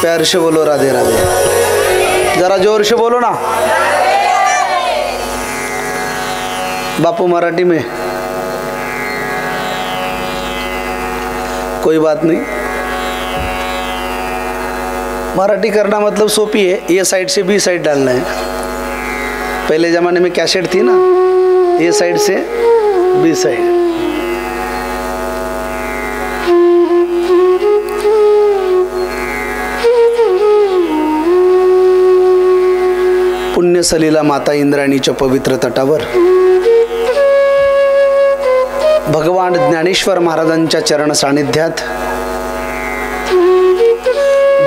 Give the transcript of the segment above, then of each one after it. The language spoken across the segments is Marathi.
प्यार से बोलो राधे राधे, जरा जोर से बोलो ना। बापू मराठी में कोई बात नहीं, मराठी करना मतलब सोपी है, ये साइड से बी साइड डालना है। पहले ज़माने में कैसेट थी ना, ये साइड से बी साइड। पुण्य सलीला माता इंद्राणीच्या पवित्र तटावर भगवान ज्ञानेश्वर महाराजांच्या चरण सानिध्यात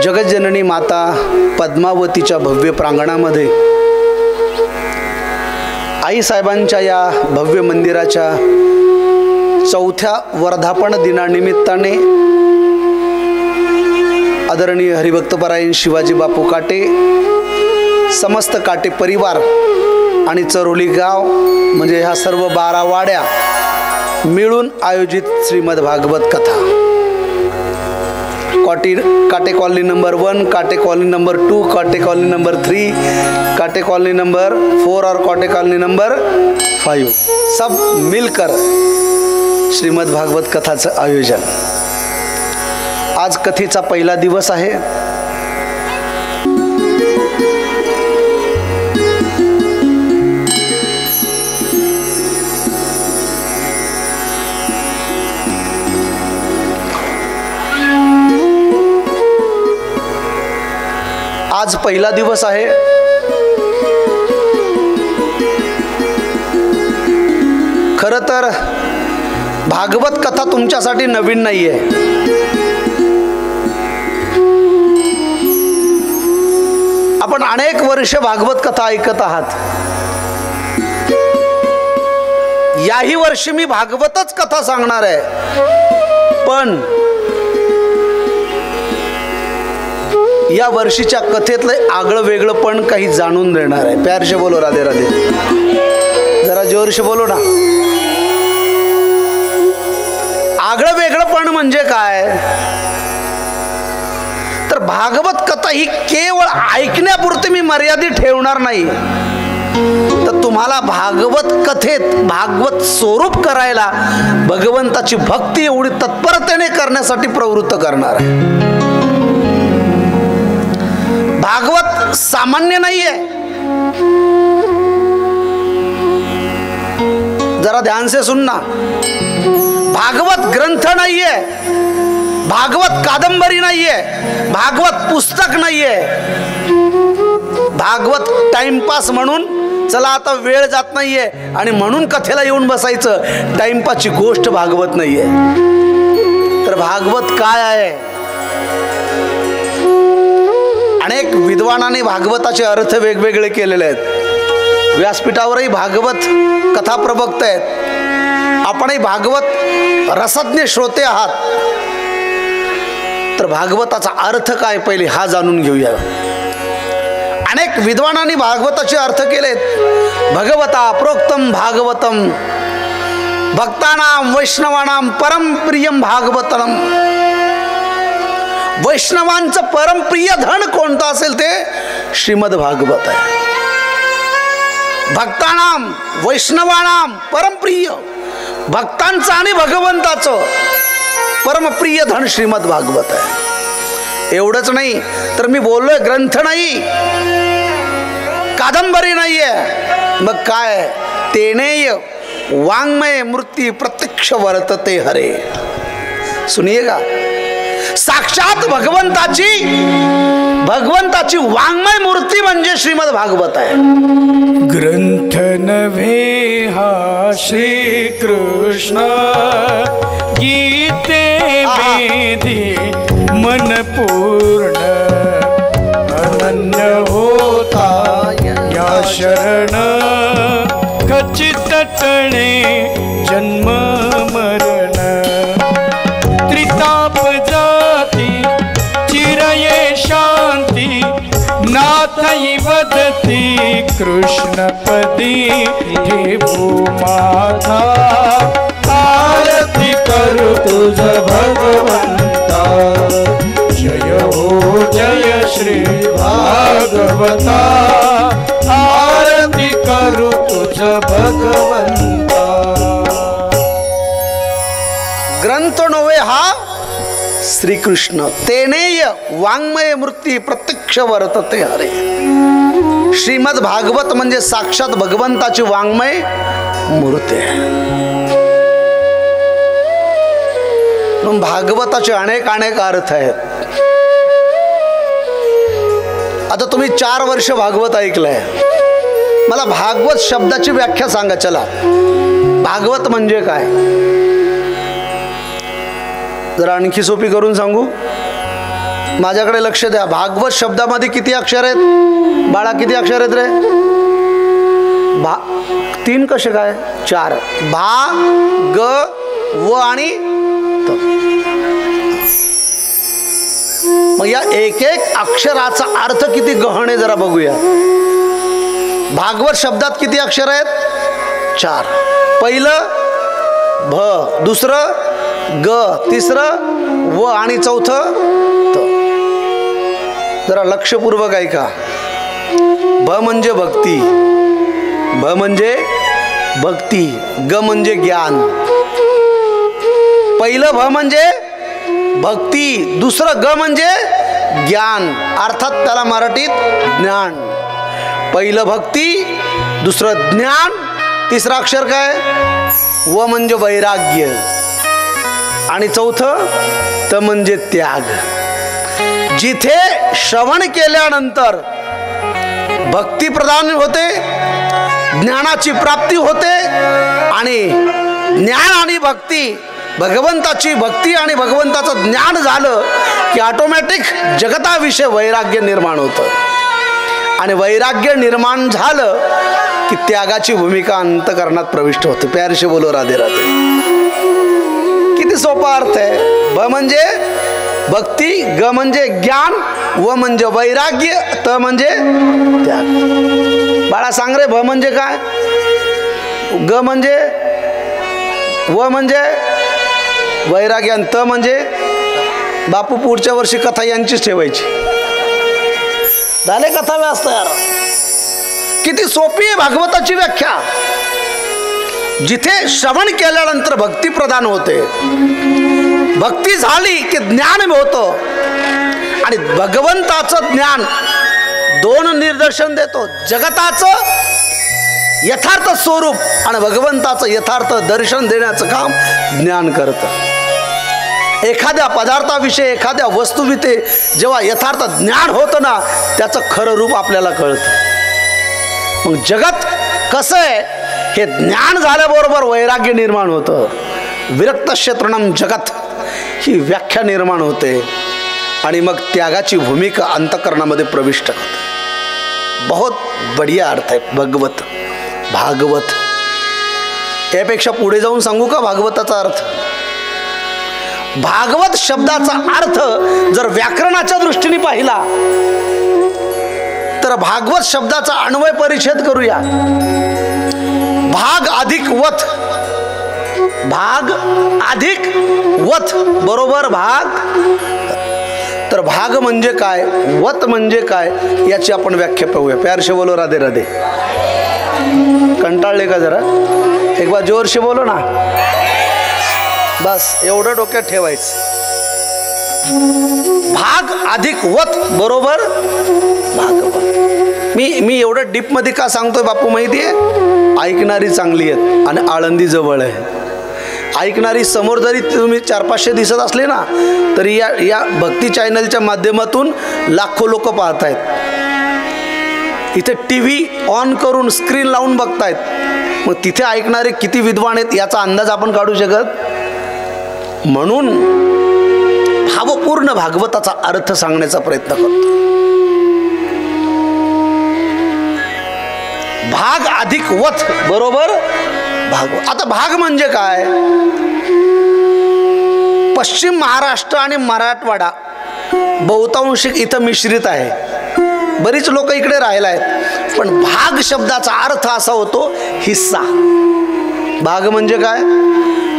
जगज्जननी माता पद्मावतीच्या भव्य प्रांगणामध्ये आई साहेबांच्या या भव्य मंदिराच्या 4थ्या वर्धापन दिनानिमित्ताने आदरणीय हरिभक्तपरायण शिवाजी बापू काटे, समस्त काटे परिवार आणि चरोली गाव म्हणजे ह्या सर्व 12 वाड्या मिळून आयोजित श्रीमद भागवत कथा काटे कॉलनी नंबर 1, काटे कॉलनी नंबर 2, काटे कॉलनी नंबर 3, काटे कॉलनी नंबर 4 और काटे कॉलनी नंबर 5 सब मिलकर श्रीमद भागवत कथाचं आयोजन। आज कथेचा पहिला दिवस आहे। आज पहिला दिवस आहे। खरं तर भागवत कथा तुमच्यासाठी नवीन नाहीये। आपण अनेक वर्ष भागवत कथा ऐकत आहात। याही वर्षी मी भागवतच कथा सांगणार आहे, पण या वर्षीच्या कथेतलं आगळं वेगळं पण काही जाणून देणार आहे। प्यार से बोलो राधे राधे, जरा जोर से बोलो ना। आगळं वेगळं पण म्हणजे काय, तर भागवत कथा ही केवळ ऐकण्यापुरती मी मर्यादित ठेवणार नाही, तर तुम्हाला भागवत कथेत भागवत स्वरूप करायला भगवंताची भक्ती एवढी तत्परतेने करण्यासाठी प्रवृत्त करणार आहे। भागवत सामान्य नाहीये, जरा ध्यान से सुनना। भागवत ग्रंथ नाहीये, भागवत कादंबरी नाहीये, भागवत पुस्तक नाहीये। भागवत टाइमपास म्हणून चला आता वेळ जात नाहीये आणि म्हणून कथेला येऊन बसायचं, टाइमपासची गोष्ट भागवत नाहीये। तर भागवत काय आहे? अनेक विद्वानांनी भागवताचे अर्थ वेगवेगळे केलेले आहेत। व्यासपीठावरही भागवत कथा प्रवक्ते आहेत, आपणही भागवत रसज्ञ श्रोते आहात। तर भागवताचा अर्थ काय पहिले हा जाणून घेऊया। अनेक विद्वानांनी भागवताचे अर्थ केलेत। भगवता प्रोक्तम भागवतम भक्तानां वैष्णवानां परम प्रियम भागवतम। वैष्णवांचं परमप्रिय धन कोणतं असेल ते श्रीमद भागवत आहे। भक्तानाम वैष्णवानाम परमप्रिय, भक्तांचं आणि भगवंताचं परमप्रिय धन श्रीमद भागवत आहे। एवढंच नाही तर मी बोललोय ग्रंथ नाही, कादंबरी नाहीये, मग काय? तेनेय वाङ्मय मूर्ति प्रत्यक्ष वर्तते हरे। सुनिएगा, साक्षात भगवंताची वाङ्मय मूर्ती म्हणजे श्रीमद भागवत आहे। ग्रंथ नव्हे हा श्री कृष्ण गीते वेदी मन पूर्ण अनन्य होता या शरण खचित तणे जन्म मरण त्रिताप जाती चिरये शांती नाथई वदती कृष्णपदी हे भूमाता आरती करू तुझ भगवंता जय हो जय श्री भागवता आरती करू तुझ भगवंता. ग्रंथ नव्हे हा श्रीकृष्ण तेनेय वाङ्मय मूर्ती प्रत्यक्ष वर्तते हरे. श्रीमद भागवत म्हणजे साक्षात भगवंताची वाङ्मय मूर्ती आहे. पण भागवताचे अनेक अर्थ आहेत. आता तुम्ही 4 वर्ष भागवत ऐकलंय, मला भागवत शब्दाची व्याख्या सांगा. चला, भागवत म्हणजे काय? जरा आणखी सोपी करून सांगू. माझ्याकडे लक्ष द्या. भागवत शब्दामध्ये किती अक्षर आहेत बाळा? किती अक्षर आहेत रे? 3 कसे काय? 4. भा, ग, व आणि त. मग या एक अक्षराचा अर्थ किती गहन आहे जरा बघूया. भागवत शब्दात किती अक्षर आहेत? 4. पहिलं भ, दुसरं ग, तिसरं व आणि चौथं त. जरा लक्षपूर्वक ऐका. भ म्हणजे भक्ती, भ म्हणजे भक्ती, ग म्हणजे ज्ञान. पहिलं भ म्हणजे भक्ती, दुसरं ग म्हणजे ज्ञान, अर्थात त्याला मराठीत ज्ञान. पहिलं भक्ती, दुसरं ज्ञान, तिसरं अक्षर काय? व म्हणजे वैराग्य आणि चौथं त म्हणजे त्याग. जिथे श्रवण केल्यानंतर भक्ती प्रदान होते, ज्ञानाची प्राप्ती होते आणि ज्ञान आणि भक्ती, भगवंताची भक्ती आणि भगवंताचं ज्ञान झालं की ऑटोमॅटिक जगताविषयी वैराग्य निर्माण होतं आणि वैराग्य निर्माण झालं की त्यागाची भूमिका अंतःकरणात प्रविष्ट होते. प्यारशे बोलो राधे राधे. किती सोपा अर्थ आहे. भ म्हणजे भक्ती, ग म्हणजे ज्ञान, व म्हणजे वैराग्य, त म्हणजे त्याग. बाळा सांग रे, भ म्हणजे काय? ग म्हणजे, व म्हणजे वैराग्य आणि त म्हणजे बापू पुढच्या वर्षी कथा यांचीच ठेवायची. झाले कथा व्यास तयार. किती सोपी आहे भागवताची व्याख्या. जिथे श्रवण केल्यानंतर भक्ती प्रदान होते, भक्ती झाली की ज्ञान होतं आणि भगवंताचं ज्ञान 2 निदर्शन देतो. जगताचं यथार्थ स्वरूप आणि भगवंताचं यथार्थ दर्शन देण्याचं काम ज्ञान करतं. एखाद्या पदार्थाविषयी, एखाद्या वस्तूविषयी जेव्हा यथार्थ ज्ञान होतं ना, त्याचं खरं रूप आपल्याला कळतं. मग जगत कसं आहे हे ज्ञान झाल्याबरोबर वैराग्य निर्माण होतं. विरक्त क्षेत्रणम जगत ही व्याख्या निर्माण होते आणि मग त्यागाची भूमिका अंतःकरणामध्ये प्रविष्ट होते. बहुत बढिया अर्थ आहे भगवत, भागवत. यापेक्षा पुढे जाऊन सांगू का भागवताचा अर्थ? भागवत शब्दाचा अर्थ जर व्याकरणाच्या दृष्टीने पाहिला तर भागवत शब्दाचा अन्वय परिच्छेद करूया. भाग अधिक वत, भाग अधिक वत बरोबर भाग. तर भाग म्हणजे काय, वत म्हणजे काय, याची आपण व्याख्या पाहूया. प्यारशे बोलो राधे राधे. कंटाळले का जरा? एक बार जोरशे बोलो ना. बस एवढं डोक्यात ठेवायचं. भाग अधिक वत बरोबर भागवत. मी एवढं डीप मध्ये का सांगतोय बापू माहिती आहे? ऐकणारी चांगली आहेत आणि आळंदी जवळ आहे. ऐकणारी समोर जरी तुम्ही 400-500 दिसत असले ना तरी या भक्ती चॅनलच्या माध्यमातून लाखो लोक पाहत आहेत. इथे TV ऑन करून स्क्रीन लावून बघतायत. मग तिथे ऐकणारे किती विद्वान आहेत याचा अंदाज आपण काढू शकत. म्हणून भावपूर्ण भागवताचा अर्थ सांगण्याचा प्रयत्न करतो. भाग अधिक वत बरोबर भागवत. आता भाग म्हणजे काय? पश्चिम महाराष्ट्र आणि मराठवाडा बहुतांशिक इथं मिश्रित आहे. बरीच लोक इकडे राहिला आहेत. पण भाग शब्दाचा अर्थ असा होतो हिस्सा. भाग म्हणजे काय?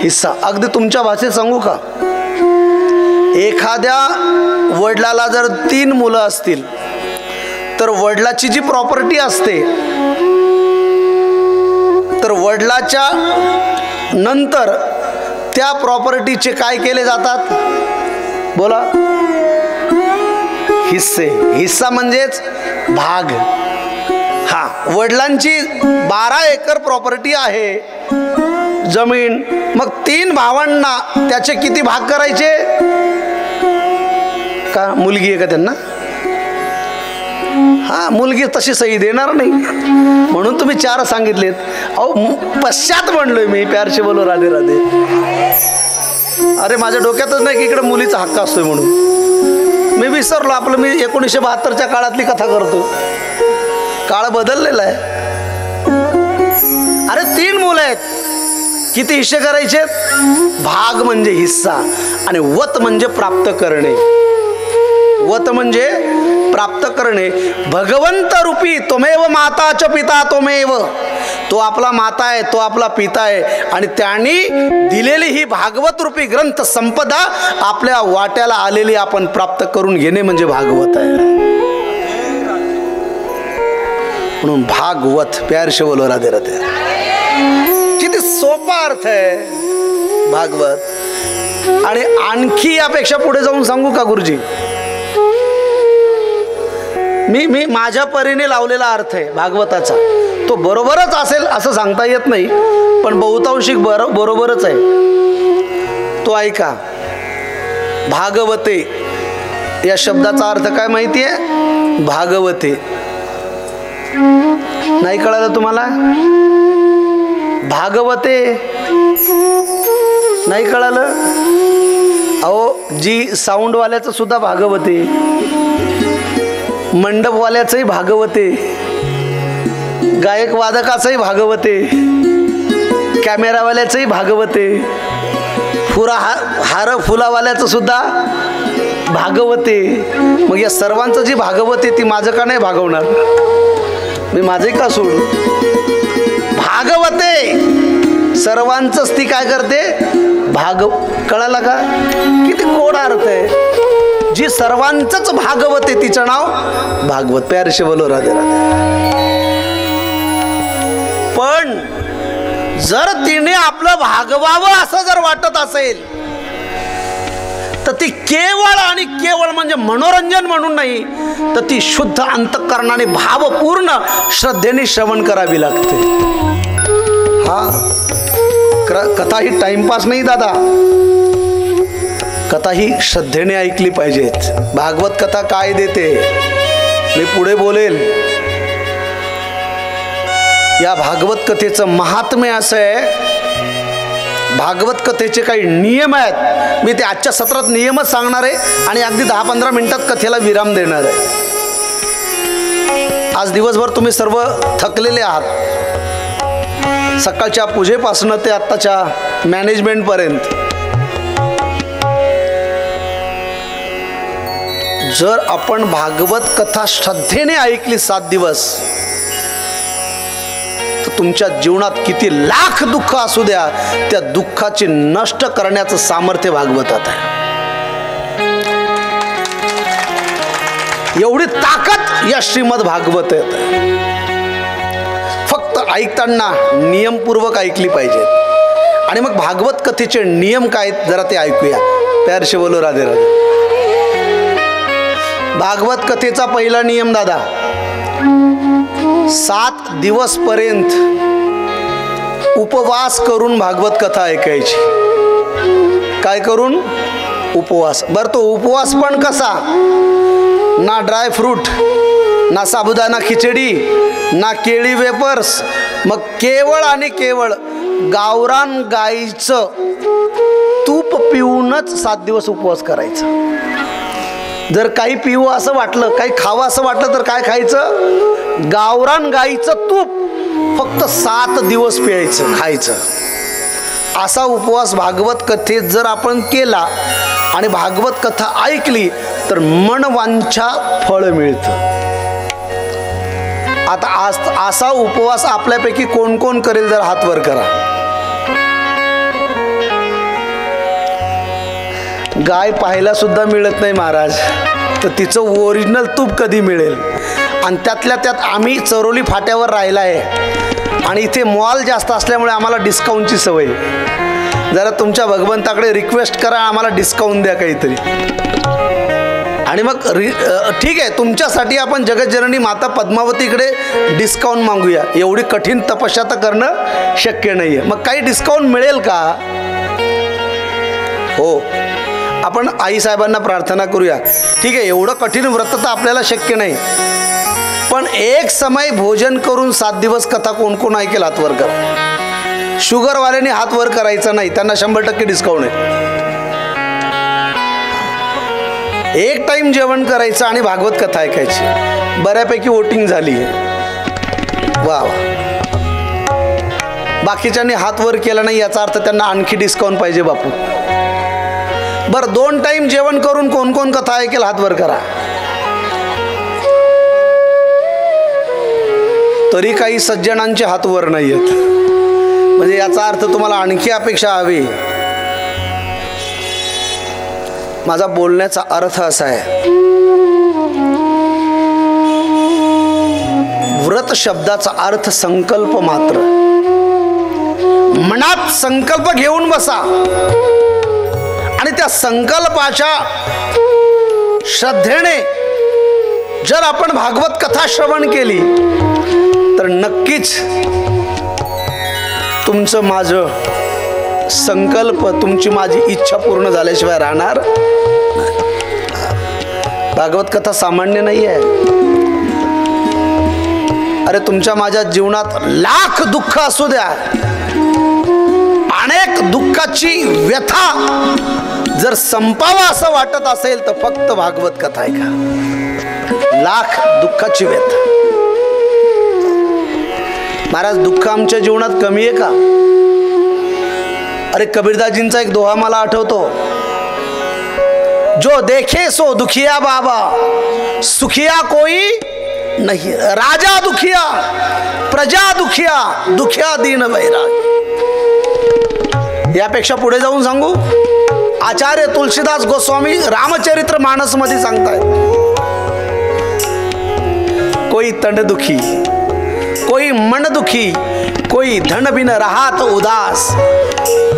हिस्सा. अगदी तुमच्या भाषेत सांगू का? एखाद्या वडिलाला जर 3 मुलं असतील तर वडिलाची जी प्रॉपर्टी असते तर वडिलाच्या नंतर त्या प्रॉपर्टीचे काय केले जातात? बोला. हिस्से. हिस्सा म्हणजेच भाग. हा, वडिलांची 12 एकर प्रॉपर्टी आहे, जमीन. मग 3 भावांना त्याचे किती भाग करायचे? का मुलगी आहे का त्यांना? हा, मुलगी तशी सही देणार नाही, म्हणून तुम्ही 4 सांगितलेत. अहो, पश्चात म्हणलोय मी, प्यार से बोलो राधे राधे. अरे माझ्या डोक्यातच नाही की इकडे मुलीचा हक्क असतोय म्हणून. मी विसरलो. आपलं मी 1972च्या काळातली कथा करतो. काळ बदललेला आहे. अरे 3 मुलं आहेत, किती हिस्से करायचे? भाग म्हणजे हिस्सा आणि वत म्हणजे प्राप्त करणे. वत म्हणजे प्राप्त करणे. भगवंत रूपी त्वमेव माता च पिता त्वमेव. तो आपला माता आहे, तो आपला पिता आहे आणि त्यांनी दिलेली ही भागवत रूपी ग्रंथ संपदा आपल्या वाट्याला आलेली आपण प्राप्त करून घेणे म्हणजे भागवत आहे. म्हणून भागवत. प्यार से बोलो राधे राधे. किती सोपा अर्थ आहे भागवत. आणि आणखी यापेक्षा पुढे जाऊन सांगू का गुरुजी? मी माझ्या परीने लावलेला अर्थ आहे भागवताचा. तो बरोबरच असेल असं सांगता येत नाही, पण बहुतांशिक बरोबरच आहे. तो ऐका. भागवते या शब्दाचा अर्थ काय माहिती आहे? भागवते. नाही कळालं तुम्हाला? भागवते नाही कळालं? अहो, जी साऊंडवाल्याचं सुद्धा भागवते, मंडपवाल्याचंही भागवते, गायक वादकाचंही भागवते, कॅमेरावाल्याचंही भागवते, हार फुलावाल्याचं सुद्धा भागवते. मग या सर्वांचं जी भागवते ती माझं का नाही भागवणार? मी माझे का सोडू? भागवते सर्वांचंच ती काय करते? कळाला का? किती गोड अर्थ आहे. जी सर्वांचंच भागवते तिचं नाव भागवत. प्यार से बोलो राधे राधे. पण जर तिने आपलं भागवावं असं जर वाटत असेल तर ती केवळ आणि केवळ म्हणजे मनोरंजन म्हणून नाही, तर ती शुद्ध अंतःकरणाने भावपूर्ण श्रद्धेने श्रवण करावी लागते. हा, कथा ही टाइमपास नाही दादा. कथा ही श्रद्धेने ऐकली पाहिजेत. भागवत कथा काय देते मी पुढे बोलेल. या भागवत कथेचं महात्म्य असं आहे. भागवत कथेचे काही नियम आहेत. मी ते आजच्या सत्रात नियमच सांगणार आहे आणि अगदी 10-15 मिनिटात कथेला विराम देणार आहे. आज दिवसभर तुम्ही सर्व थकलेले आहात, सकाळच्या पूजेपासून ते आत्ताच्या मॅनेजमेंटपर्यंत. जर आपण भागवत कथा श्रद्धेने ऐकली 7 दिवस तर तुमच्या जीवनात किती लाख दुःख असू द्या, त्या दुःखाचे नष्ट करण्याचं सामर्थ्य भागवतात आहे. एवढी ताकद या श्रीमद भागवत आहे. फक्त ऐकताना नियमपूर्वक ऐकली पाहिजे. आणि मग भागवत कथेचे नियम काय जरा ते ऐकूया. प्यार से बोलो राधे राधे. भागवत कथेचा पहिला नियम दादा, 7 दिवस पर्यंत उपवास करून भागवत कथा ऐकायची. काय करून? उपवास. बरं, तो उपवास पण कसा? ना ड्राय फ्रूट, ना साबुदाणा खिचडी, ना केळी वेपर्स. मग केवळ आणि केवळ गावरान गाईचं तूप पिऊनच 7 दिवस उपवास करायचा. जर काही पिऊ असं वाटलं, काही खावं असं वाटलं तर काय खायचं? गावरान गाईचं तूप फक्त 7 दिवस प्यायचं, खायचं. असा उपवास भागवत कथेत जर आपण केला आणि भागवत कथा ऐकली तर मनवांछा फळ मिळतं. आता आज असा उपवास आपल्यापैकी कोण कोण करेल? जर हात वर करा. गाय पाहायला सुद्धा मिळत नाही महाराज, तर तिचं ओरिजिनल तूप कधी मिळेल? आणि त्यातल्या त्यात आम्ही चरोली फाट्यावर राहिला आहे आणि इथे मॉल जास्त असल्यामुळे आम्हाला डिस्काउंटची सवय. जरा तुमच्या भगवंताकडे रिक्वेस्ट करा, आम्हाला डिस्काउंट द्या काहीतरी. आणि मग ठीक आहे, तुमच्यासाठी आपण जगज्जननी माता पद्मावतीकडे डिस्काउंट मागूया. एवढी कठीण तपस्या तर करणं शक्य नाही आहे. मग काही डिस्काउंट मिळेल का? हो, आपण आईसाहेबांना प्रार्थना करूया. ठीक आहे, एवढं कठीण व्रत तर आपल्याला शक्य नाही, पण एक समय भोजन करून 7 दिवस कथा कोण कोण ऐकेल? हात वर कर. शुगरवाल्यांनी हात वर करायचा नाही, त्यांना 100% डिस्काउंट आहे. एक टाइम जेवण करायचं आणि भागवत कथा ऐकायची. बऱ्यापैकी वोटिंग झाली आहे. वा वा. बाकीच्यांनी हात वर केला नाही याचा अर्थ त्यांना आणखी डिस्काउंट पाहिजे बापू. बरं, 2 टाइम जेवण करून कोण कोण कथा ऐकेल? हात वर करा. तरी काही सज्जनांचे हात वर नाही आहेत. म्हणजे याचा अर्थ तुम्हाला आणखी अपेक्षा हवी. माझा बोलण्याचा अर्थ असा आहे, व्रत शब्दाचा अर्थ संकल्प मात्र. मनात संकल्प घेऊन बसा आणि त्या संकल्पाच्या श्रद्धेने जर आपण भागवत कथा श्रवण केली तर नक्कीच तुमचं माझं संकल्प, तुमची माझी इच्छा पूर्ण झाल्याशिवाय राहणार. भागवत कथा सामान्य नाही आहे. अरे, तुमच्या माझ्या जीवनात लाख दुःख असू द्या, अनेक दुःखाची व्यथा जर संपावा असं वाटत असेल तर फक्त भागवत कथा ऐका. लाख दुःखाची व्यथा. महाराज, दुःख आमच्या जीवनात कमी आहे का? अरे, कबीरदासजींचा एक दोहा मला आठवतो, जो देखे सो दुखिया बाबा, सुखिया कोई नहीं. राजा दुखिया, प्रजा दुखिया, दुखिया दीन वैराग. यापेक्षा पुढे जाऊन सांगू, आचार्य तुलसीदास गोस्वामी रामचरित्र मानस मध्ये सांगतायत, कोई तन दुखी, कोई मन दुखी, कोई धन बिन रहात उदास,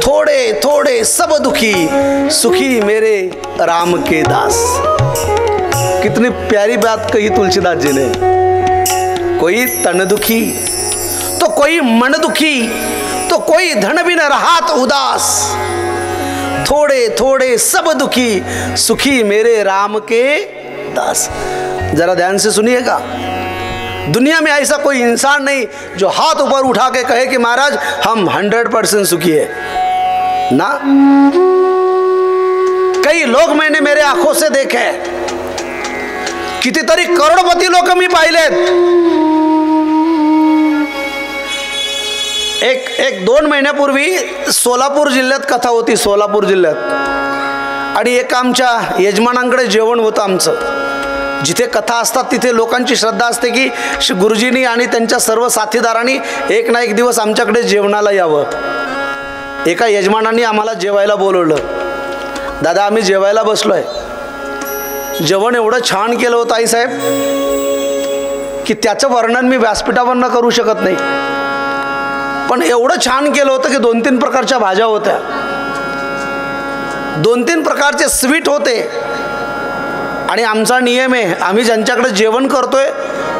थोड़े थोड़े सब दुखी, सुखी मेरे राम के दास. कितनी प्यारी बात कही तुलसीदास जी ने. कोई तन दुखी तो कोई मन दुखी, तो कोई धन बिन रहात उदास, थोड़े थोड़े सब दुखी, सुखी मेरे राम के दास. जरा ध्यान से सुनिएगा. दुनिया में ऐसा कोई इंसान नहीं जो हाथ ऊपर उठा के कहे कि महाराज हम 100% सुखी है ना. कई लोग मैंने मेरे आंखों से देखे, कितीतरी करोडपती लोक मी पाहिलेत. एक 2 महिन्यापूर्वी सोलापूर जिल्ह्यात कथा होती, सोलापूर जिल्ह्यात. आणि एक आमच्या यजमानांकडे जेवण होतं आमचं. जिथे कथा असतात तिथे लोकांची श्रद्धा असते की गुरुजींनी आणि त्यांच्या सर्व साथीदारांनी एक ना एक दिवस आमच्याकडे जेवणाला यावं. एका यजमानांनी आम्हाला जेवायला बोलवलं. दादा, आम्ही जेवायला बसलोय. जेवण एवढं छान केलं होतं आईसाहेब की त्याचं वर्णन मी व्यासपीठावर न करू शकत नाही. पण एवढं छान केलं होतं की 2-3 प्रकारच्या भाज्या होत्या, 2-3 प्रकारचे स्वीट होते. आणि आमचा नियम आहे, आम्ही ज्यांच्याकडे जेवण करतोय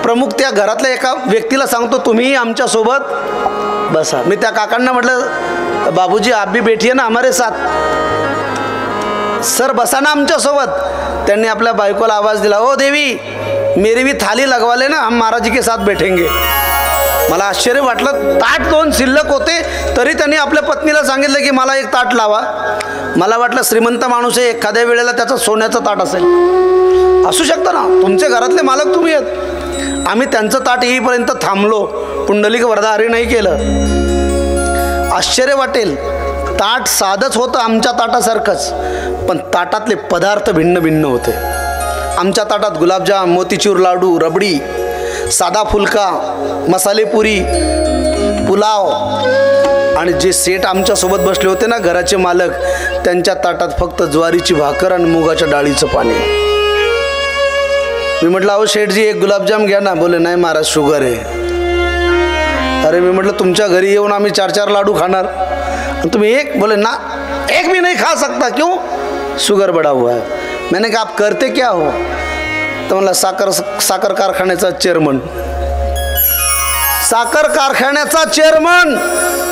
प्रमुख त्या घरातल्या एका व्यक्तीला सांगतो, तुम्हीही आमच्यासोबत बसा. मी त्या काकांना म्हटलं, बाबूजी आप भी बैठिए ना हमारे साथ. सर बसा ना आमच्यासोबत. त्यांनी आपल्या बायकोला आवाज दिला, ओ देवी मेरी भी थाली लगवा ले ना, हम महाराज जी के साथ बैठेंगे. मला आश्चर्य वाटलं. ताट 2 शिल्लक होते तरी त्यांनी आपल्या पत्नीला सांगितलं की मला एक ताट लावा. मला वाटलं श्रीमंत माणूस आहे, एखाद्या वेळेला त्याचं सोन्याचं ताट असेल. असू शकतं ना, तुमचे घरातले मालक तुम्ही आहेत. आम्ही त्यांचं ताट येईपर्यंत थांबलो, पुंडलिक वरदाहरी नाही केलं. आश्चर्य वाटेल, ताट साधंच होतं आमच्या ताटासारखंच, पण ताटातले पदार्थ भिन्न भिन्न होते. आमच्या ताटात गुलाबजाम, मोतीचूर लाडू, रबडी, साधा फुलका, मसाले पुरी, पुलाव आणि जे सेठ आमच्यासोबत बसले होते ना, घराचे मालक, त्यांच्या ताटात फक्त ज्वारीची भाकर आणि मुगाच्या डाळीचं पाणी. मी म्हटलं अहो शेठजी एक गुलाबजाम घ्या ना. बोले नाही महाराज शुगर आहे. अरे मी म्हटलं तुमच्या घरी येऊन आम्ही 4-4 लाडू खाणार, तुम्ही एक. बोले ना एक भी नहीं खा सकता. क्यों? शुगर बढ़ा हुआ है. मैंने कहा आप करते क्या हो? तो मला साखर कारखान्याचा चेअरमन. साखर कारखान्याचा चेअरमन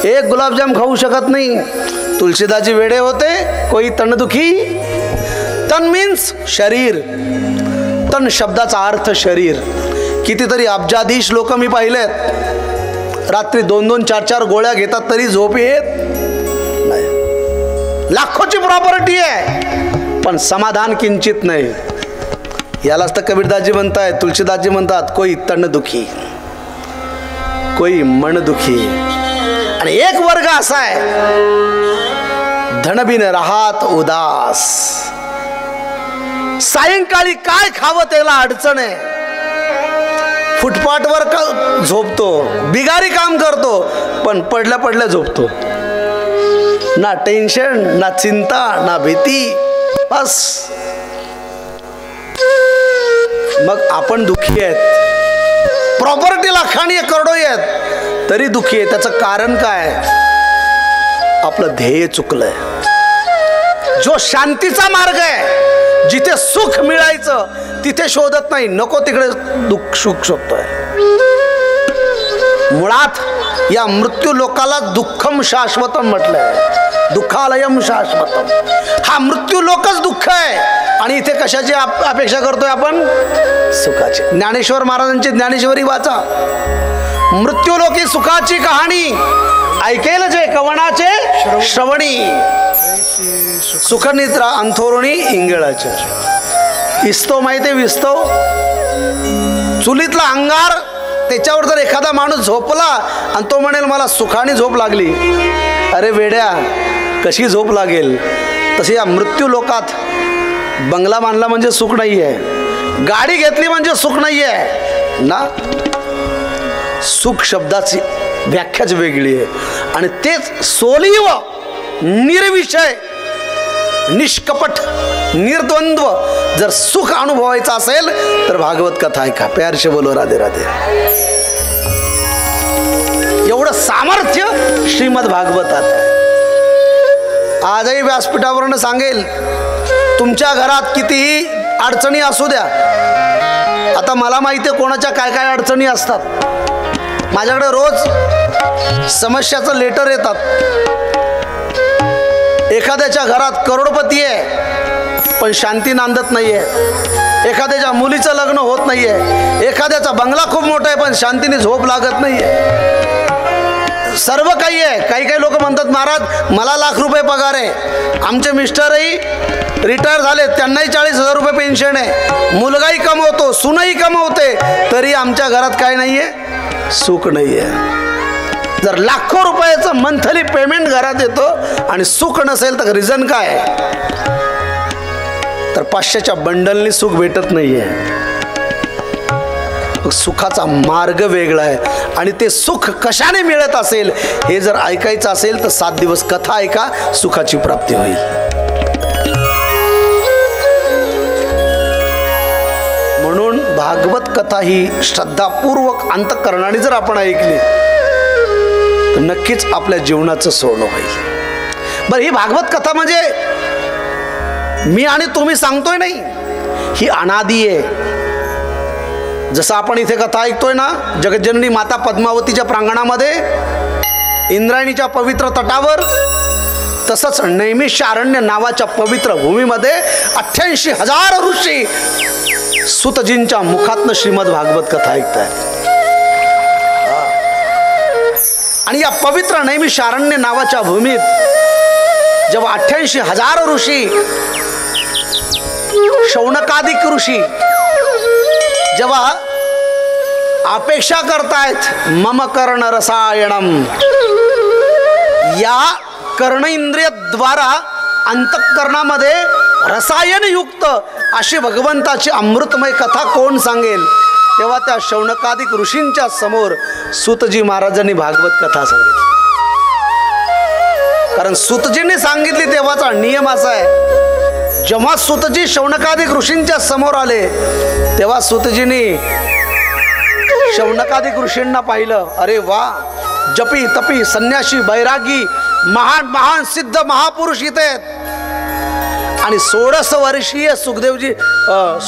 एक गुलाबजाम खाऊ शकत नाही. तुलसीदासजी वेडे होते. कोई तणदुखी. तन मीन्स शरीर. तन शब्दाचा अर्थ शरीर. कितीतरी अब्जाधीश लोक मी पाहिलेत, रात्री 2-2, 4-4 गोळ्या घेतात तरी झोप येत नाही. लाखोची प्रॉपर्टी आहे पण समाधान किंचित नाही. यालाच तर कबीरदासजी म्हणतायत, तुलसीदासजी म्हणतात कोई तणदुखी, कोई मनदुखी. आणि एक वर्ग असा आहे धनबिन राहत उदास. सायंकाळी काय खावं त्याला अडचण आहे. फुटपाथवर झोपतो, बिगारी काम करतो, पण पडल्या पडल्या झोपतो. ना टेन्शन, ना चिंता, ना भीती. बस मग आपण दुःखी आहेत. प्रॉपर्टी लाखांनी करोडो आहेत तरी दुःखी आहे. त्याचं कारण काय? आपलं ध्येय चुकलंय. जो शांतीचा मार्ग आहे, जिथे सुख मिळायचं तिथे शोधत नाही, नको तिकडे दुःख सुख शोधतोय. मुळात या मृत्यू लोकाला दुःखम शाश्वतम म्हटलंय. दुःखालयम शाश्वतम. हा मृत्यू लोकच दुःख आहे. आणि इथे कशाची अपेक्षा करतोय आपण? सुखाची. ज्ञानेश्वर महाराजांची ज्ञानेश्वरी वाचा. मृत्यूलोकी सुखाची कहाणी ऐकेल जे कवनाचे श्रवणी. सुखनिद्रा अंथोरणी इंगळाच्या. इस्तो माहिती विस्तव. चुलीतला अंगार त्याच्यावर जर एखादा माणूस झोपला आणि तो म्हणेल मला सुखाने झोप लागली, अरे वेड्या कशी झोप लागेल? तसे या मृत्यू लोकात बंगला बांधला म्हणजे सुख नाही आहे, गाडी घेतली म्हणजे सुख नाही आहे ना. सुख शब्दाची व्याख्याच वेगळी आहे. आणि तेच सोलीव निर्विषय निष्कपट निर्द्वंद्व जर सुख अनुभवायचं असेल तर भागवत कथा ऐका. प्यार से बोलो राधे राधे. एवढं सामर्थ्य श्रीमद भागवतात आहे. आजही व्यासपीठावरून सांगेल, तुमच्या घरात कितीही अडचणी असू द्या. आता मला माहिती आहे कोणाच्या काय काय अडचणी असतात. माझ्याकडे रोज समस्याचं लेटर येतात. एखाद्याच्या घरात करोडपती आहे पण शांती नांदत नाहीये. एखाद्याच्या मुलीचं लग्न होत नाहीये. एखाद्याचा बंगला खूप मोठा आहे पण शांतीने झोप लागत नाहीये. सर्व काही आहे. काही काही लोक म्हणतात महाराज मला ₹1,00,000 पगार आहे, आमचे मिस्टरही रिटायर झाले, त्यांनाही 40,000 रुपये पेन्शन आहे, मुलगाही कमवतो, सूनही कमवते, तरी आमच्या घरात काय नाहीये? सुख नाहीये. जर लाखो रुपयाचं मंथली पेमेंट घरात येतो आणि सुख नसेल तर रिझन काय? तर 500च्या बंडलनी सुख भेटत नाहीये. सुखाचा मार्ग वेगळा आहे. आणि ते सुख कशाने मिळत असेल हे जर ऐकायचं असेल तर 7 दिवस कथा ऐका, सुखाची प्राप्ती होईल. म्हणून भागवत कथा ही श्रद्धापूर्वक अंतःकरणाने जर आपण ऐकली तर नक्कीच आपल्या जीवनाचं सोनं होईल. बरं, ही भागवत कथा म्हणजे मी आणि तुम्ही सांगतोय नाही, ही अनादी आहे. जसं आपण इथे कथा ऐकतोय ना, जगज्जननी माता पद्मावतीच्या प्रांगणामध्ये, इंद्रायणीच्या पवित्र तटावर, तसंच नैमिषारण्य नावाच्या पवित्र भूमीमध्ये 88,000 ऋषी सुतजींच्या मुखातनं श्रीमद भागवत कथा ऐकतायत. आणि या पवित्र नैमिषारण्य नावाच्या भूमीत जेव्हा 88,000 ऋषी, शौनकादिक ऋषी जेव्हा अपेक्षा करतायत मम कर्ण रसायनम, या कर्णेंद्रियद्वारा अंतःकरणामध्ये रसायनयुक्त अशी भगवंताची अमृतमय कथा कोण सांगेल? तेव्हा त्या शौनकादिक ऋषींच्या समोर सूतजी महाराजांनी भागवत कथा सांगितली. कारण सुतजींनी सांगितली तेव्हाचा नियम असा आहे, जेव्हा सुतजी शौनकादिक ऋषींच्या समोर आले तेव्हा सुतजींनी शौनकादिक ऋषींना पाहिलं. अरे वा, जपी तपी संन्यासी बैरागी महान महान सिद्ध महापुरुष इथे आहेत. आणि 16 वर्षीय सुखदेवजी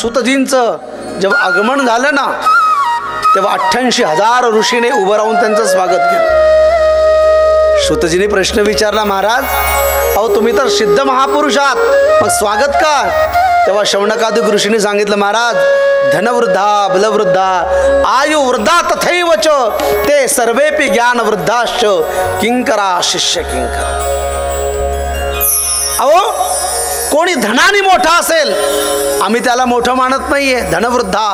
सुतजींचं जेव्हा आगमन झालं ना तेव्हा 88,000 ऋषीने उभं राहून त्यांचं स्वागत केलं. सुतजीने प्रश्न विचारला, महाराज अहो तुम्ही तर सिद्ध महापुरुष आहात, मग स्वागत का? तेव्हा शौनकादिक ऋषीने सांगितलं, महाराज धनवृद्धा बलवृद्धा आयुवृद्धा तथैव च ते सर्वेपि ज्ञानवृद्धाश्च किंकरा शिष्य किंकरा. अहो कोणी धनाने मोठा असेल आम्ही त्याला मोठं मानत नाहीये. धनवृद्धा,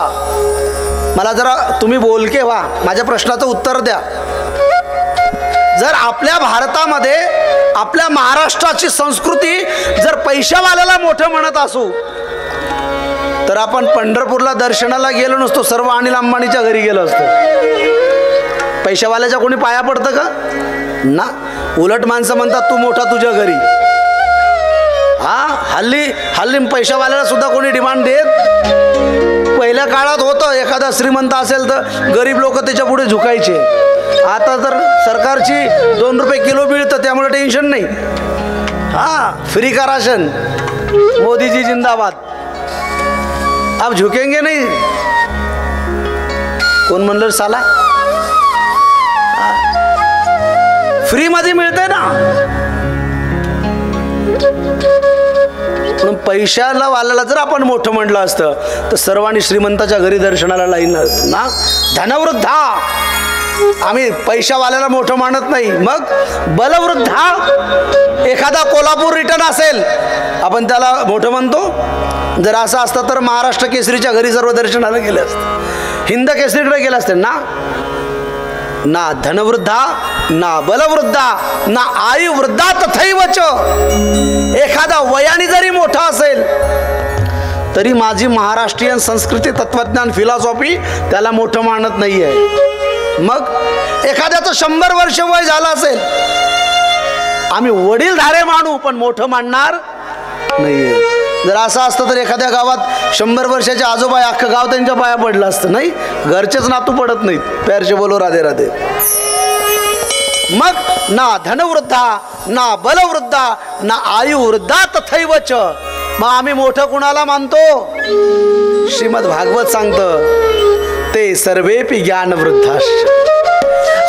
मला जरा तुम्ही बोलके व्हा, माझ्या प्रश्नाचं उत्तर द्या. जर आपल्या भारतामध्ये आपल्या महाराष्ट्राची संस्कृती जर पैशावाल्याला मोठं म्हणत असू तर आपण पंढरपूरला दर्शनाला गेलो नसतो, सर्व अनिल अंबानीच्या घरी गेलो असतो. पैशावाल्याच्या कोणी पाया पडतं का ना? उलट माणसं म्हणतात तू मोठा तुझ्या घरी. हल्ली पैशावाल्याला सुद्धा कोणी डिमांड देत. पहिल्या काळात होतं, एखादा श्रीमंत असेल तर गरीब लोक त्याच्या पुढे झुकायचे. आता तर सरकारची 2 रुपये किलो मिळतं त्यामुळे टेन्शन नाही. फ्री का राशन, मोदीजी जिंदाबाद. अब झुकेंगे नहीं. कोण म्हणलं साला? फ्री मध्ये मिळते ना. म्हणून पैशाला वाल्याला जर आपण मोठं म्हटलं असतं तर सर्वांनी श्रीमंताच्या घरी दर्शनाला लाईन ना. धनवृद्धा, आम्ही पैशावाल्याला मोठं मानत नाही. मग बलवृद्धा, एखादा कोल्हापूर रिटर्न असेल आपण त्याला मोठं म्हणतो. जर असं असतं तर महाराष्ट्र केसरीच्या घरी सर्व दर्शनाला गेले असते, हिंद केसरीकडे गेले असते ना. ना धनवृद्धा ना बलवृद्धा ना आयुवृद्धा तथैव च. एखादा वयाने जरी मोठा असेल तरी माझी महाराष्ट्रीयन संस्कृती तत्वज्ञान फिलॉसॉफी त्याला मोठं मानत नाहीये. मग एखाद्याचं 100 वर्ष वय झालं असेल आम्ही वडीलधारे मानू पण मोठं मानणार नाहीये. जर असं असतं तर एखाद्या गावात 100 वर्षाचे आजोबा अख्खं गाव त्यांच्या पाया पडलं असतं. नाही, घरचेच नातू पडत नाहीत. प्यारचे बोलो राधे राधे. मग ना धनवृद्धा ना बलवृद्धा ना आयुवृद्धा तथैव च. मग आम्ही मोठं कुणाला मानतो? श्रीमद भागवत सांगतं ते सर्वेपि ज्ञानवृद्धाश्च.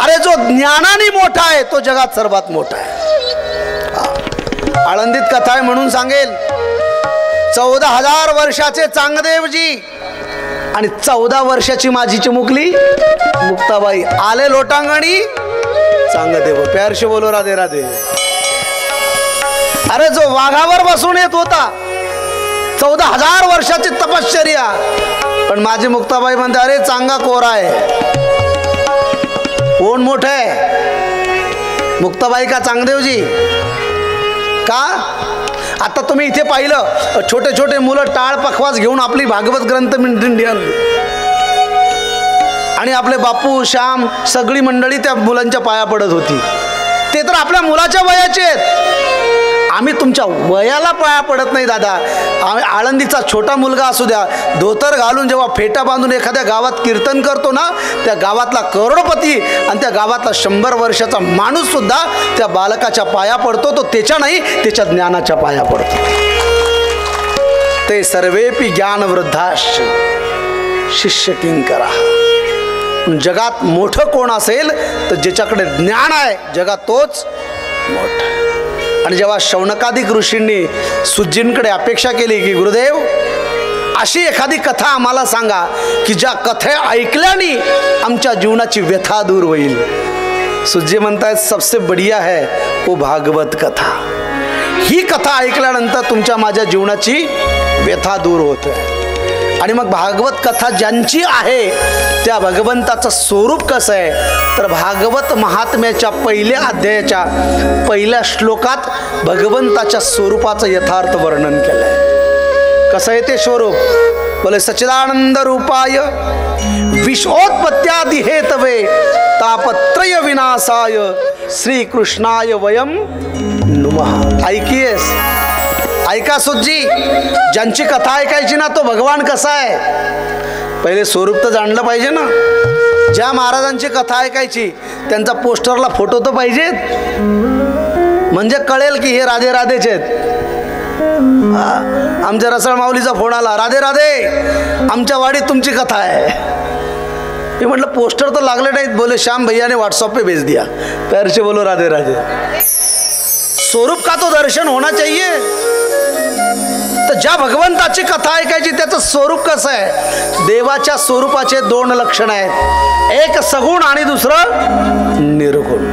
अरे जो ज्ञानाने मोठा आहे तो जगात सर्वात मोठा आहे. आळंदीत कथा आहे म्हणून सांगेल. 14,000 वर्षाचे चांगदेवजी आणि 14 वर्षाची माझी चिमुकली मुक्ताबाई आले लोटांगणी. चांगदेव प्यारशी बोलो राधे राधे. अरे जो वाघावर बसून येत होता 14,000 वर्षाची तपश्चर्या, पण माझी मुक्ताबाई म्हणते अरे चांगा कोरा आहे. कोण मोठं आहे, मुक्ताबाई का चांगदेवजी? का? आता तुम्ही इथे पाहिलं छोटे छोटे मुलं टाळ पखवाज घेऊन आपली भागवत ग्रंथ दिंडी आणि आपले बापू श्याम सगळी मंडळी त्या मुलांच्या पाया पडत होती. ते तर आपल्या मुलाच्या वयाचे आहेत. आम्ही तुमच्या वयाला पाया पडत नाही दादा. आम्ही आळंदीचा छोटा मुलगा असू द्या, धोतर घालून जेव्हा फेटा बांधून एखाद्या गावात कीर्तन करतो ना, त्या गावातला करोडपती आणि त्या गावातला 100 वर्षाचा माणूस सुद्धा त्या बालकाच्या पाया पडतो. तो त्याच्या नाही, त्याच्या ज्ञानाच्या पाया पडतो. ते सर्वेपि ज्ञानवृद्धाश्च शिष्य किंकरा. जगात मोठं कोण असेल तर ज्याच्याकडे ज्ञान आहे जगात तोच मोठा. आणि जेव्हा शौनकादिक ऋषींनी सुजींकडे अपेक्षा केली की गुरुदेव अशी एखादी कथा आम्हाला सांगा की ज्या कथे ऐकल्याने आमच्या जीवनाची व्यथा दूर होईल. सुजी म्हणतायत सबसे बढ़िया है वो भागवत कथा. ही कथा ऐकल्यानंतर तुमच्या माझ्या जीवनाची व्यथा दूर होते. आणि मग भागवत कथा ज्यांची आहे त्या भगवंताचं स्वरूप कसं आहे तर भागवत महात्म्याच्या पहिल्या अध्यायाच्या पहिल्या श्लोकात भगवंताच्या स्वरूपाचं यथार्थ वर्णन केलंय. कसं आहे ते स्वरूप? बोले सच्चिदानंद रूपाय विश्वोत्पत्त्यादि हेतवे तापत्रय विनाशाय श्रीकृष्णाय वयम नुमः. ऐकियेस? ऐका सुजी, ज्यांची कथा ऐकायची ना तो भगवान कसा आहे पहिले स्वरूप तर जाणलं पाहिजे ना. ज्या महाराजांची कथा ऐकायची त्यांचा पोस्टरला फोटो तर पाहिजेत, म्हणजे कळेल की हे राधे राधेचे आहेत. आमच्या रसाळ माऊलीचा फोन आला, राधे राधे आमच्या वाडीत तुमची कथा आहे. मी म्हटलं पोस्टर तर लागले नाहीत. बोले श्याम भैया ने व्हाट्सएप पे भेज दिया, पैर से बोलो राधे राधे. स्वरूप का तो दर्शन होना चाहिए. तर ज्या भगवंताची कथा ऐकायची त्याचं स्वरूप कसं आहे? देवाच्या स्वरूपाचे दोन लक्षण आहेत, एक सगुण आणि दुसरं निर्गुण.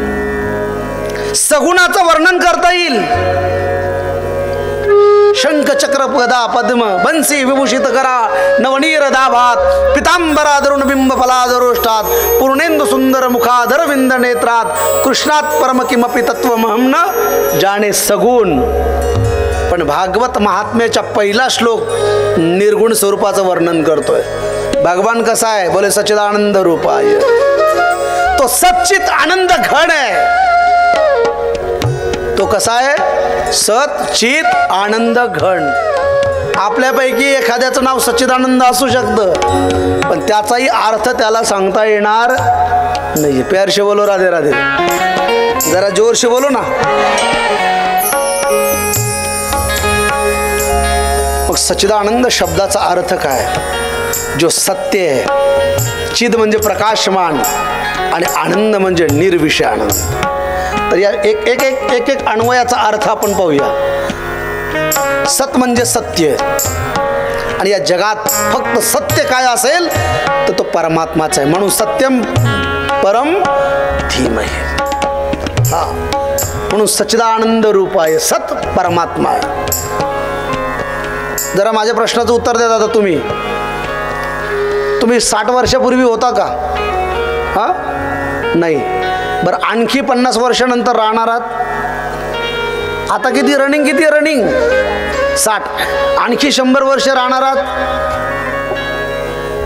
सगुणाचं वर्णन करता येईल, शंख चक्र गदा पद्म बंसी विभूषित करा नवनीर दाभात पितांबरा दरुण बिंब फलादरोष्टात पूर्णेंदु सुंदर मुखाधर विंद नेत्रात कृष्णात परम किमपि तत्वमहं न जाणे सगुण. पण भागवत महात्म्याचा पहिला श्लोक निर्गुण स्वरूपाचं वर्णन करतोय. भगवान कसा आहे? बोले सच्चिदानंद रूपाय. तो सच्चित आनंद घन आहे. तो कसा आहे? सत चित आनंद घन. आपल्यापैकी एखाद्याचं नाव सच्चिदानंद असू शकतं, पण त्याचाही अर्थ त्याला सांगता येणार नाही. प्यार से बोलो राधे राधे. जरा जोर से बोलो ना. मग सच्चिदानंद शब्दाचा अर्थ काय? जो सत्य आहे. चिद म्हणजे प्रकाशमान आणि आनंद म्हणजे निर्विषय आनंद. तर या एक एक एक एक एक अन्वयाचा अर्थ आपण पाहूया. सत म्हणजे सत्य, आणि या जगात फक्त सत्य काय असेल तर तो परमात्माच आहे. म्हणून सत्यम परम धीमहि. हा, म्हणून सच्चिदानंद रूप आहे, सत परमात्मा आहे. जरा माझ्या प्रश्नाचं उत्तर द्या दादा. तुम्ही 60 वर्षापूर्वी होता का? हा, नाही. बरं, आणखी 50 वर्षानंतर राहणार आहात. आता किती रनिंग 60. आणखी 100 वर्ष राहणार आहात?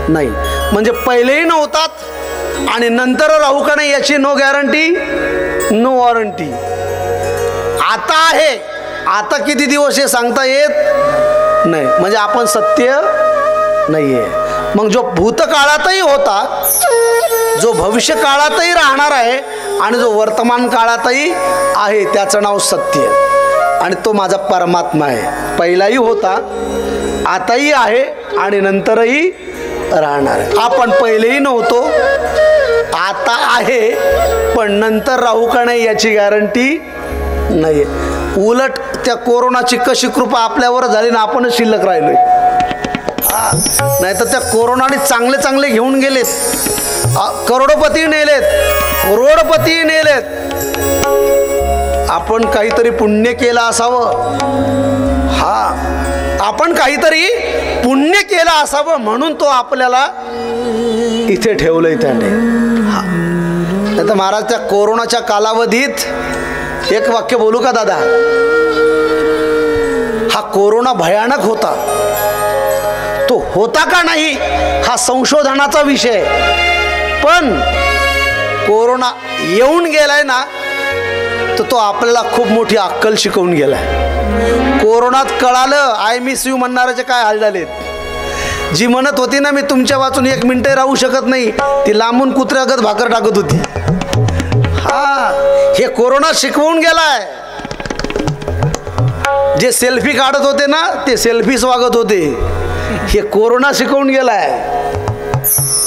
नाही. म्हणजे पहिलेही नव्हतात आणि नंतर राहू का नाही याची नो गॅरंटी, नो वॉरंटी. आता आहे. आता किती दिवस हे सांगता येत नाही. म्हणजे आपण सत्य नाहीये. मग जो भूतकाळातही होता, जो भविष्य काळातही राहणार आहे आणि जो वर्तमान काळातही आहे, त्याचं नाव सत्य. आणि तो माझा परमात्मा आहे. पहिलाही होता, आताही आहे आणि नंतरही राहणार आहे. आपण पहिलेही नव्हतो, आता आहे, पण नंतर राहू का नाही याची गॅरंटी नाही. उलट त्या कोरोनाची कशी कृपा आपल्यावर झाली ना, आपणच शिल्लक राहिलोय. नाही तर त्या कोरोनाने चांगले चांगले घेऊन गेलेत, करोडपती नेलेत, करोडपती नेलेत. आपण काहीतरी पुण्य केलं असावं. हा, आपण काहीतरी पुण्य केलं असावं म्हणून तो आपल्याला इथे ठेवलंय त्याने. हा, नाही तर महाराज त्या कोरोनाच्या कालावधीत एक वाक्य बोलू का दादा? हा कोरोना भयानक होता. तो होता का नाही हा संशोधनाचा विषय. पण कोरोना येऊन गेलाय ना, तर तो आपल्याला खूप मोठी अक्कल शिकवून गेलाय. कोरोनात कळालं आय मिस यू म्हणणाऱ्याचे काय हाल झालेत. जी म्हणत होती ना मी तुमच्या वाचून 1 मिनिटही राहू शकत नाही, ती लांबून कुत्र्यागत भाकर टाकत होती. हा, हे कोरोना शिकवून गेलाय. जे सेल्फी काढत होते ना ते सेल्फी स्वागत होते. हे कोरोना शिकवून गेलाय.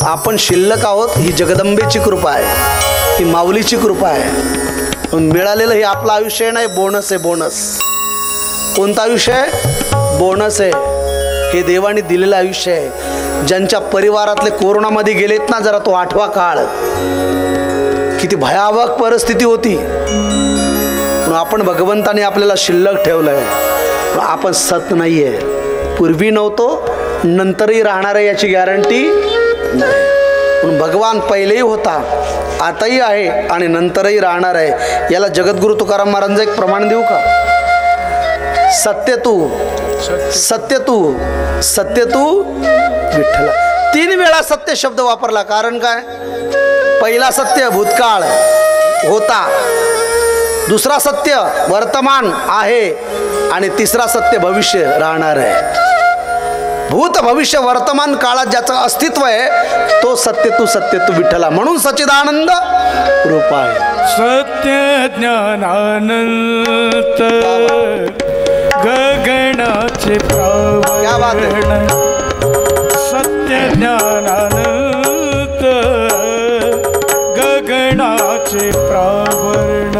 आपण शिल्लक आहोत, ही जगदंबेची कृपा आहे, ही माऊलीची कृपा आहे. मिळालेलं हे आपलं आयुष्य नाही, बोनस आहे. बोनस. कोणतं आयुष्य आहे? बोनस आहे. हे देवाने दिलेलं आयुष्य आहे. ज्यांच्या परिवारातले कोरोनामध्ये गेलेत ना, जरा तो 8वा काळ किती भयावह परिस्थिती होती. म्हणून आपण भगवंताने आपल्याला शिल्लक ठेवलंय. आपण सत नाहीये. पूर्वी नव्हतो, नंतरही राहणार आहे याची गॅरंटी नाही. म्हणून भगवान पहिलेही होता, आताही आहे आणि नंतरही राहणार आहे. याला जगद्गुरु तुकाराम महाराजांचं एक प्रमाण देऊ का? सत्य तू, सत्य तू, सत्य तू विठ्ठला. 3 वेळा सत्य शब्द वापरला. कारण काय? पहिला सत्य भूतकाळ होता, दुसरा सत्य वर्तमान आहे आणि तिसरा सत्य भविष्य राहणार आहे. भूत भविष्य वर्तमान काळात ज्याचं अस्तित्व आहे तो सत्य तू विठ्ठला. म्हणून सच्चिदानंद रूप आहे. सत्य ज्ञानानंत गगनाचे क्या बात है. प्रावरण. सत्य ज्ञानानंत गगनाचे प्रावरण.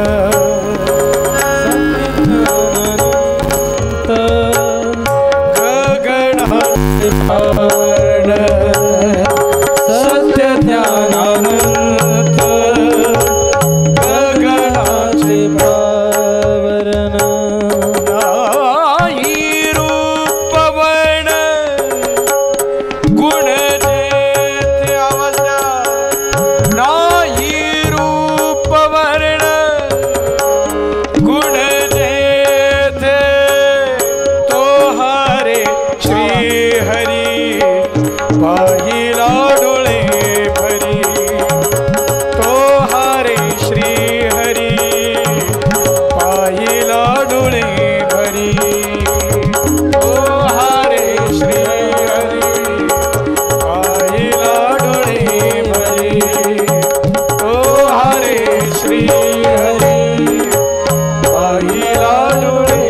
सत्य ज्ञानानंत गगनाचे प्रावरण. नाही रूपवर्ण गुण जेथे अवद्या. नाही रूपवर्ण गुण जेथे तो हरे श्री हरी पाहिला डोळे भरी. तो हरे श्री हरी पाहिला डोळे भरी. तो हरे श्री हरी पाहिला डोळे भरी. तो हरे श्री हरी पाहिला डोळे.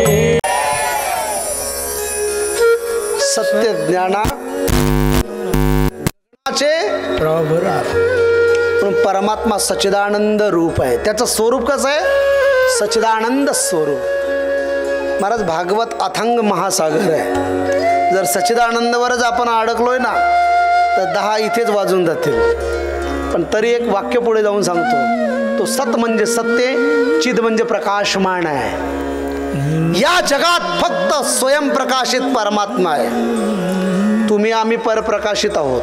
सत्य ज्ञानाचे पण परमात्मा सच्चिदानंद रूप आहे. त्याचं स्वरूप कसं आहे? सच्चिदानंद स्वरूप. महाराज भागवत अथांग महासागर आहे. जर सच्चिदानंदवरच आपण अडकलोय ना तर 10 इथेच वाजून जातील. पण तरी एक वाक्य पुढे जाऊन सांगतो. तो सत म्हणजे सत्य, चिद म्हणजे प्रकाशमान आहे. या जगात फक्त स्वयंप्रकाशित परमात्मा आहे. तुम्ही आम्ही परप्रकाशित आहोत.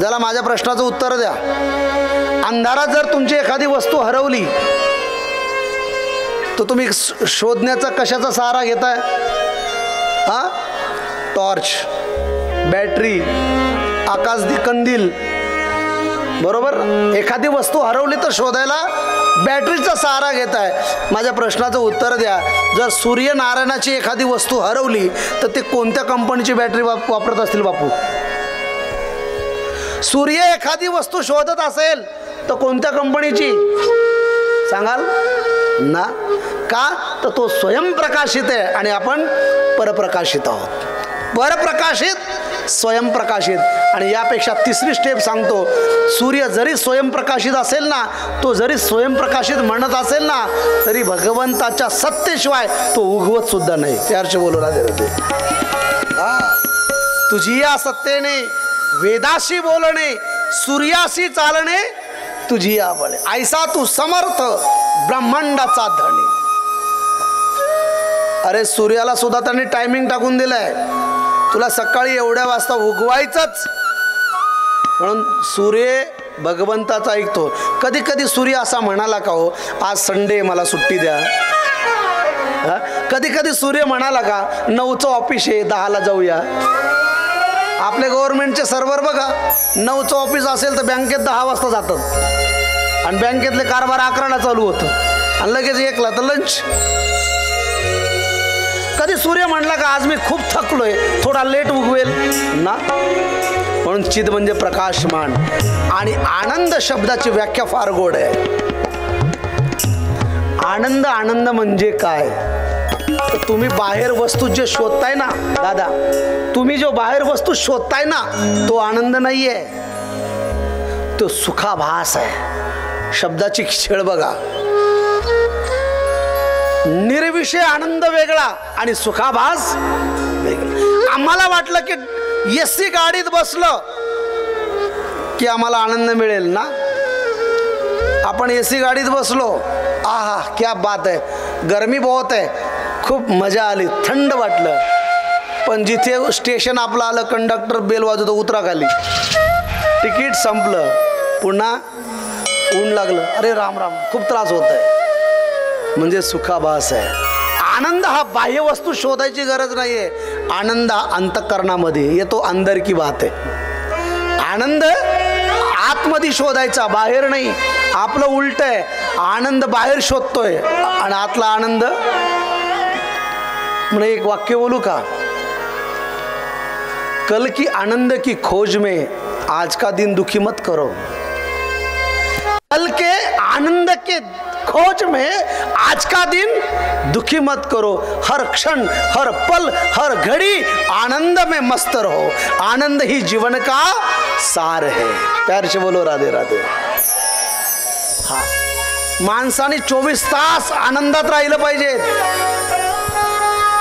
जरा माझ्या प्रश्नाचं उत्तर द्या. अंधारात जर तुमची एखादी वस्तू हरवली तर तुम्ही शोधण्याचा कशाचा सहारा घेताय? हा, टॉर्च, बॅटरी, आकाशकंदील, बरोबर. एखादी वस्तू हरवली तर शोधायला बॅटरीचा सहारा घेताय. माझ्या प्रश्नाचं उत्तर द्या. जर सूर्यनारायणाची एखादी वस्तू हरवली तर ते कोणत्या कंपनीची बॅटरी वापरत असतील बापू? सूर्य एखादी वस्तू शोधत असेल तर कोणत्या कंपनीची सांगाल ना? का तर तो स्वयंप्रकाशित आहे आणि आपण परप्रकाशित आहोत. परप्रकाशित, स्वयंप्रकाशित. आणि यापेक्षा तिसरी स्टेप सांगतो. सूर्य जरी स्वयंप्रकाशित असेल ना, तो जरी स्वयंप्रकाशित म्हणत असेल ना, तरी भगवंताच्या सत्तेशिवाय तो उगवत सुद्धा नाही. त्याचे बोलू राहते. तुझी या सत्तेने वेदाशी बोलणे, सूर्याशी चालणे तुझी या बळे. ऐसा तू समर्थ ब्रह्मांडाचा धणी. अरे सूर्याला सुद्धा त्यांनी टायमिंग टाकून दिलाय. तुला सकाळी एवढ्या वाजता उगवायचंच म्हणून सूर्य भगवंताचा ऐकतो. कधी कधी सूर्य असा म्हणाला का हो आज संडे मला सुट्टी द्या. कधी कधी सूर्य म्हणाला का 9चं ऑफिस आहे 10ला जाऊया. आपले गव्हर्नमेंटचे सर्व्हर बघा, 9चं ऑफिस असेल तर बँकेत 10 वाजता जातात आणि बँकेतले कारभार 11ला चालू होतं आणि लगेच 1ला तर लंच. कधी सूर्य म्हणला का आज मी खूप थकलोय थोडा लेट उगवेल ना. म्हणून चिद म्हणजे प्रकाशमान. आणि आनंद शब्दाची व्याख्या फार गोड आहे. आनंद, आनंद म्हणजे काय? तर तुम्ही बाहेर वस्तू जे शोधताय ना दादा, तुम्ही जो बाहेर वस्तू शोधताय ना तो आनंद नाहीये, तो सुखाभास आहे. शब्दाची खेळ बघा. निर्विषय आनंद वेगळा आणि सुखाभास वेगळा. आम्हाला वाटलं की एसी गाडीत बसलं की आम्हाला आनंद मिळेल ना. आपण एसी गाडीत बसलो, आहा क्या बात आहे, गरमी बहुत आहे, खूप मजा आली, थंड वाटलं. पण जिथे स्टेशन आपलं आलं कंडक्टर बेल वाजवतो उतरा खाली, तिकीट संपलं, पुन्हा ऊन लागलं, अरे राम राम, खूप त्रास होत आहे. म्हणजे सुखाभास आहे. आनंद हा बाह्य वस्तू शोधायची गरज नाहीये. आनंद हा अंतःकरणामध्ये येतो, अंदर की बात आहे. आनंद आतमध्ये शोधायचा, बाहेर नाही. आपलं उलट आहे, आनंद बाहेर शोधतोय आणि आतला आनंद. म्हणून एक वाक्य बोलू का? कल की आनंद की खोज में आज का दिन दुखी मत करो. कल के आनंद के खोज में आज का दिन दुखी मत करो. हर क्षण, हर पल, हर घड़ी आनंद में मस्त रहो. आनंद ही जीवन का सार है. प्यार से बोलो राधे राधे. हा, माणसाने 24 तास आनंदात राहिलं पाहिजे,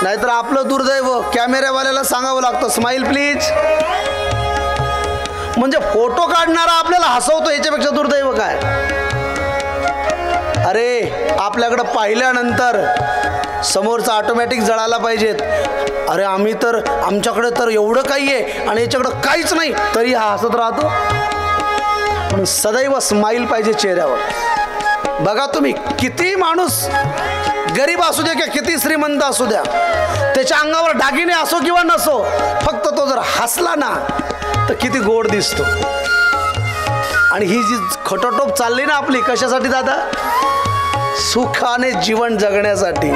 नाहीतर आपलं दुर्दैव. कॅमेरावाल्याला सांगावं लागतं स्माइल प्लीज. म्हणजे फोटो काढणारा आपल्याला हसवतो, याच्यापेक्षा दुर्दैव काय? अरे आपल्याकडं पाहिल्यानंतर समोरचा ऑटोमॅटिक जळायला पाहिजेत. अरे आम्ही तर, आमच्याकडे तर एवढं काही आहे आणि याच्याकडं काहीच नाही, तरी हा हसत राहतो. पण सदैव स्माइल पाहिजे चेहऱ्यावर. बघा तुम्ही, किती माणूस गरीब असू द्या किंवा किती श्रीमंत असू द्या, त्याच्या अंगावर दागिने असो किंवा नसो, फक्त तो जर हसला ना तर किती गोड दिसतो. आणि ही जी खटोटोप चालली ना आपली, कशासाठी दादा? सुखाने जीवन जगण्यासाठी.